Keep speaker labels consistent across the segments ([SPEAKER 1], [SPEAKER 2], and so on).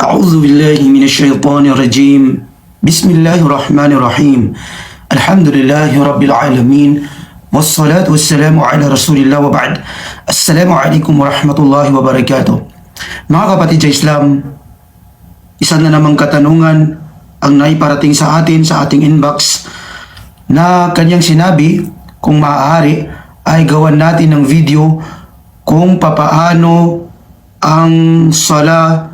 [SPEAKER 1] أعوذ بالله من الشيطان الرجيم بسم الله الرحمن الرحيم الحمد لله رب العالمين والصلاة والسلام على رسول الله وبعد. Assalamu alaikum warahmatullahi wabarakatuh. Mga kapatid sa Islam, isa na namang katanungan ang naiparating sa atin sa ating inbox na kanyang sinabi kung maaari ay gawan natin ng video kung papaano ang sala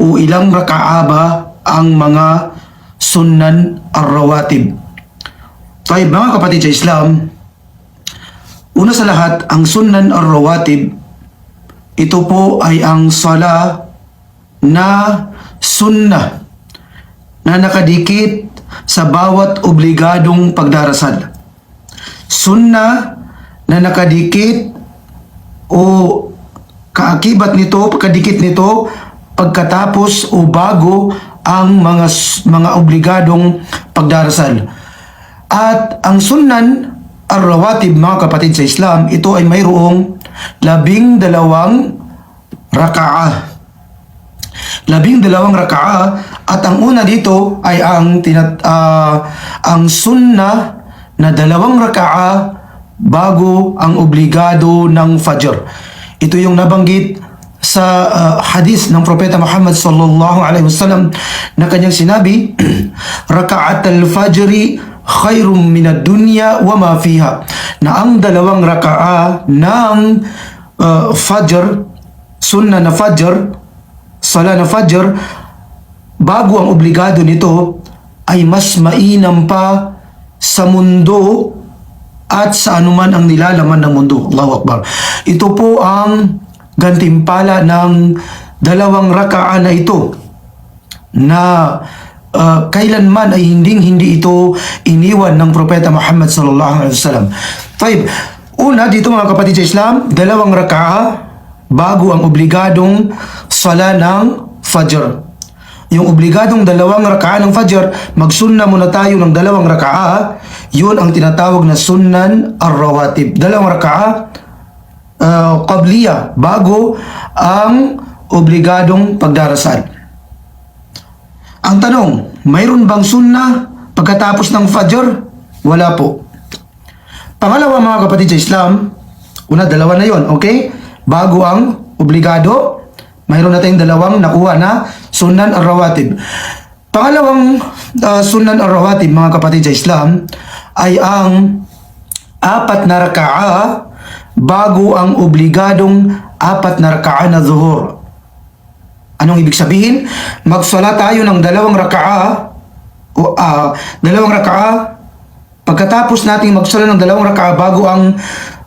[SPEAKER 1] o ilang raka'a ba ang mga sunnan ar-rawatib. Tayo mga kapatid sa Islam, una sa lahat, ang sunnan ar-rawatib, ito po ay ang sala na sunnah na nakadikit sa bawat obligadong pagdarasal. Sunnah na nakadikit o kaakibat nito, pagkadikit nito, pagkatapos o bago ang mga obligadong pagdarasal. At ang sunnan ar-rawatib mga kapatid sa Islam, ito ay mayroong 12 raka'a. 12 raka'a, at ang una dito ay ang sunnah na 2 raka'a bago ang obligado ng Fajr. Ito yung nabanggit sa hadith ng Propeta Muhammad sallallahu alaihi wasallam na kanyang sinabi, raka'at al-fajri khairum minad dunya wa ma fiha, na ang 2 raka'a ng Fajr, sunnah na Fajr, sala na Fajr, bago ang obligado nito, ay mas mainam pa sa mundo at sa anuman ang nilalaman ng mundo. Allahu Akbar. Ito po ang gantimpala ng 2 raka'a na ito na kailanman ay hindi ito iniwan ng Propeta Muhammad sallallahu alaihi wasallam. Taib, una dito mga kapatid sa Islam, 2 raka'a bago ang obligadong sala ng Fajr. Yung obligadong 2 raka'a ng Fajr, magsunna muna tayo ng 2 raka'a. Yun ang tinatawag na sunnan ar-rawatib. 2 raka'a qabliya bago ang obligadong pagdarasal. Ang tanong, mayroon bang sunnah pagkatapos ng Fajr? Wala po. Pangalawa mga kapatid sa Islam, una, 2 na yon, okay? Bago ang obligado, mayroon na tayong 2 nakuha na sunnan ar-rawatib. Pangalawang sunnan ar-rawatib mga kapatid sa Islam ay ang 4 na raka'a bago ang obligadong 4 na raka'a na zuhur. Anong ibig sabihin? Magsala tayo ng 2 raka'a o 2 raka'a. Pagkatapos nating magsala ng 2 raka'a bago ang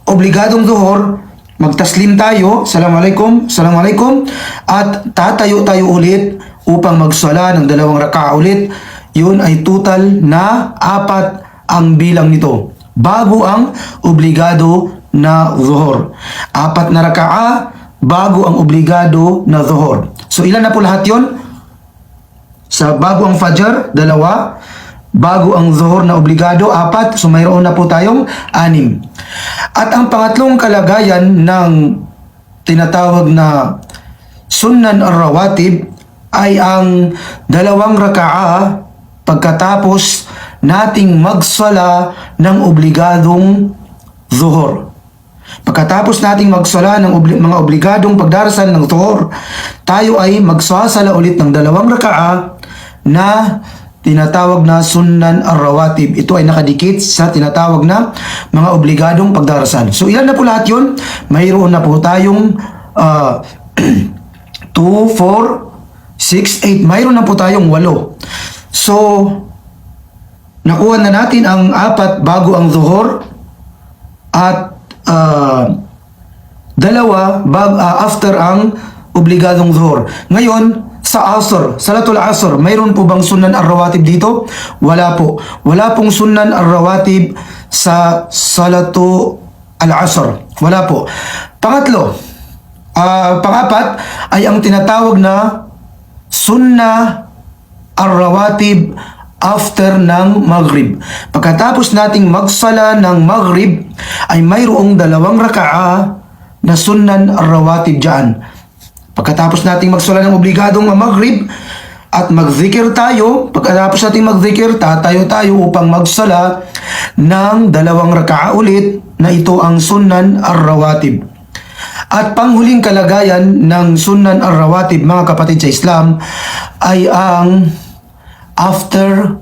[SPEAKER 1] obligadong zuhur, magtaslim tayo, Assalamualaikum, Assalamualaikum, at tatayo tayo ulit upang magsala ng 2 raka'a ulit. Yun ay total na 4 ang bilang nito bago ang obligado na zuhur. 4 na raka'a bago ang obligado na zuhur. So ilan na po lahat yon? Sa bago ang Fajr, 2. Bago ang zuhur na obligado, 4. So mayroon na po tayong 6. At ang pangatlong kalagayan ng tinatawag na sunnan ar-rawatib ay ang 2 raka'a pagkatapos nating magsala ng obligadong zuhur. Pagkatapos nating magsala ng mga obligadong pagdarasal ng zuhur, tayo ay magsasala ulit ng 2 raka'a na tinatawag na sunnan ar-rawatib. Ito ay nakadikit sa tinatawag na mga obligadong pagdarasal. So ilan na po lahat yun? Mayroon na po tayong 2, 4, 6, 8. Mayroon na po tayong 8. So nakuha na natin ang 4 bago ang zuhur at 2 after ang obligadong zuhur. Ngayon, sa Asr, Salatul Asr, mayroon po bang sunnan ar-rawatib dito? Wala po. Wala pong sunnan ar-rawatib sa Salatu al-Asr. Wala po. Pangatlo, pangapat ay ang tinatawag na sunnah ar-rawatib after ng Maghrib. Pagkatapos nating magsala ng Maghrib, ay mayroong 2 raka'a na sunnan ar-rawatib dyan. Pagkatapos nating magsala ng obligadong maghrib at magzikir tayo, pagkatapos nating magzikir, tatayo tayo upang magsala ng 2 raka'a ulit na ito ang sunan ar-rawatib. At panghuling kalagayan ng sunan ar-rawatib, mga kapatid sa Islam, ay ang after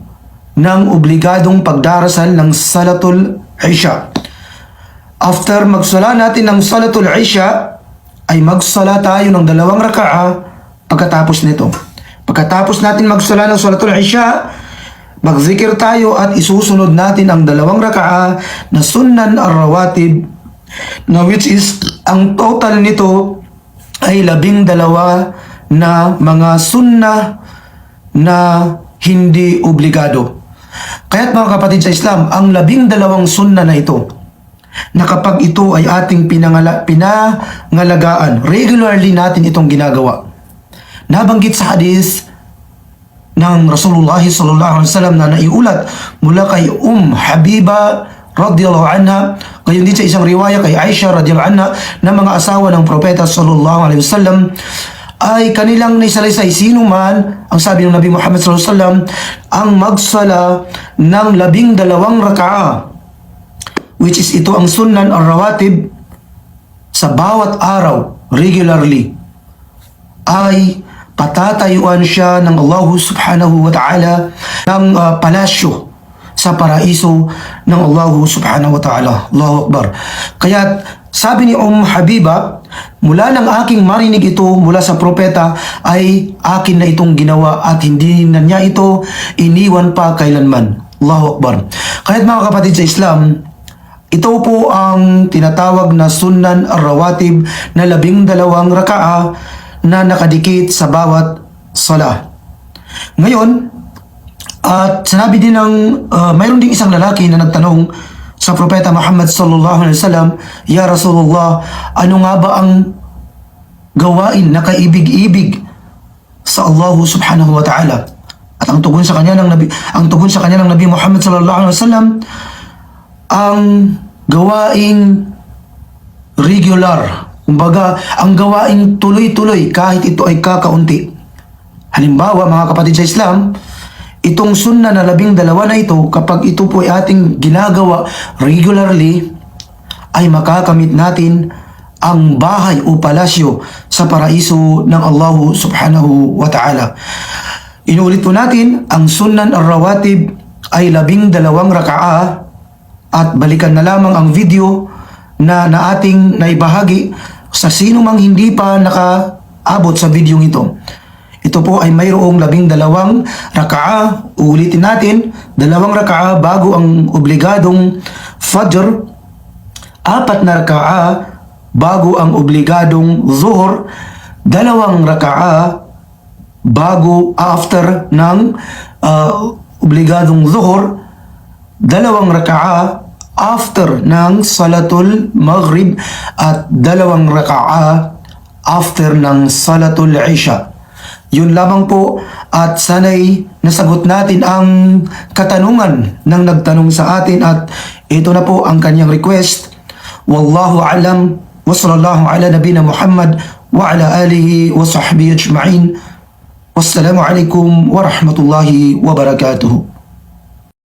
[SPEAKER 1] ng obligadong pagdarasal ng Salatul Isha. After magsala natin ng Salatul Isha, ay magsala tayo ng 2 raka'a pagkatapos nito. Pagkatapos natin magsala ng Salatul Isha, magzikir tayo at isusunod natin ang 2 raka'a na sunan ar-rawatib, na which is ang total nito ay 12 na mga sunnah na hindi obligado. Kaya't mga kapatid sa Islam, ang 12 sunnah na ito, na kapag ito ay ating pinangalagaan, regularly natin itong ginagawa. Nabanggit sa hadis ng Rasulullah sallallahu alaihi wasallam na naiulat mula kay Habiba radhiyallahu anha, gayon din sa isang riwaya kay Aisha radhiyallahu anha, na mga asawa ng propeta sallallahu alaihi wasallam ay kanilang naisalaysay sino man, ang sabi ng Nabi Muhammad sallallahu alaihi wasallam, ang magsala ng 12 raka'a, which is ito ang sunan ar-rawatib, sa bawat araw regularly, ay patatayuan siya ng Allah subhanahu wa ta'ala ng palasyo sa paraiso ng Allah subhanahu wa ta'ala. Allahu Akbar. Kaya sabi ni Habiba, mula ng aking marinig ito mula sa propeta, ay akin na itong ginawa at hindi na niya ito iniwan pa kailanman. Allahu Akbar. Kaya mga kapatid sa Islam, ito po ang tinatawag na sunan ar-rawatib na 12 raka'a na nakadikit sa bawat salah. Ngayon, at sinabi din ng mayroon ding isang lalaki na nagtanong sa propeta Muhammad sallallahu alaihi wasallam, "Ya Rasulullah, ano nga ba ang gawain na kaibig-ibig sa Allah subhanahu wa ta'ala?" At ang tugon sa kanya ng Nabi Muhammad sallallahu alaihi wasallam, ang gawaing regular, kumbaga ang gawaing tuloy-tuloy kahit ito ay kakaunti. Halimbawa mga kapatid sa Islam, itong sunna na 12 na ito, kapag ito po ay ating ginagawa regularly, ay makakamit natin ang bahay o palasyo sa paraiso ng Allah subhanahu wa ta'ala. Inulit po natin, ang sunan ar-rawatib ay 12 raka'a, at balikan na lamang ang video na ating naibahagi sa sino mang hindi pa nakaabot sa video ito. Ito po ay mayroong 12 raka'a. Uulitin natin, 2 raka'a bago ang obligadong Fajr, 4 na raka'a bago ang obligadong Zuhur, 2 raka'a bago after ng obligadong Zuhur, 2 raka'a after ng Salatul Maghrib, at 2 raka'a after ng Salatul Isha. Yun lamang po, at sana'y nasagot natin ang katanungan ng nagtanong sa atin, at ito na po ang kanyang request. Wallahu a'lam, wa sallallahu ala nabina Muhammad wa ala alihi wa sahbihi ajma'in. Wassalamu alaikum wa rahmatullahi wa barakatuhu.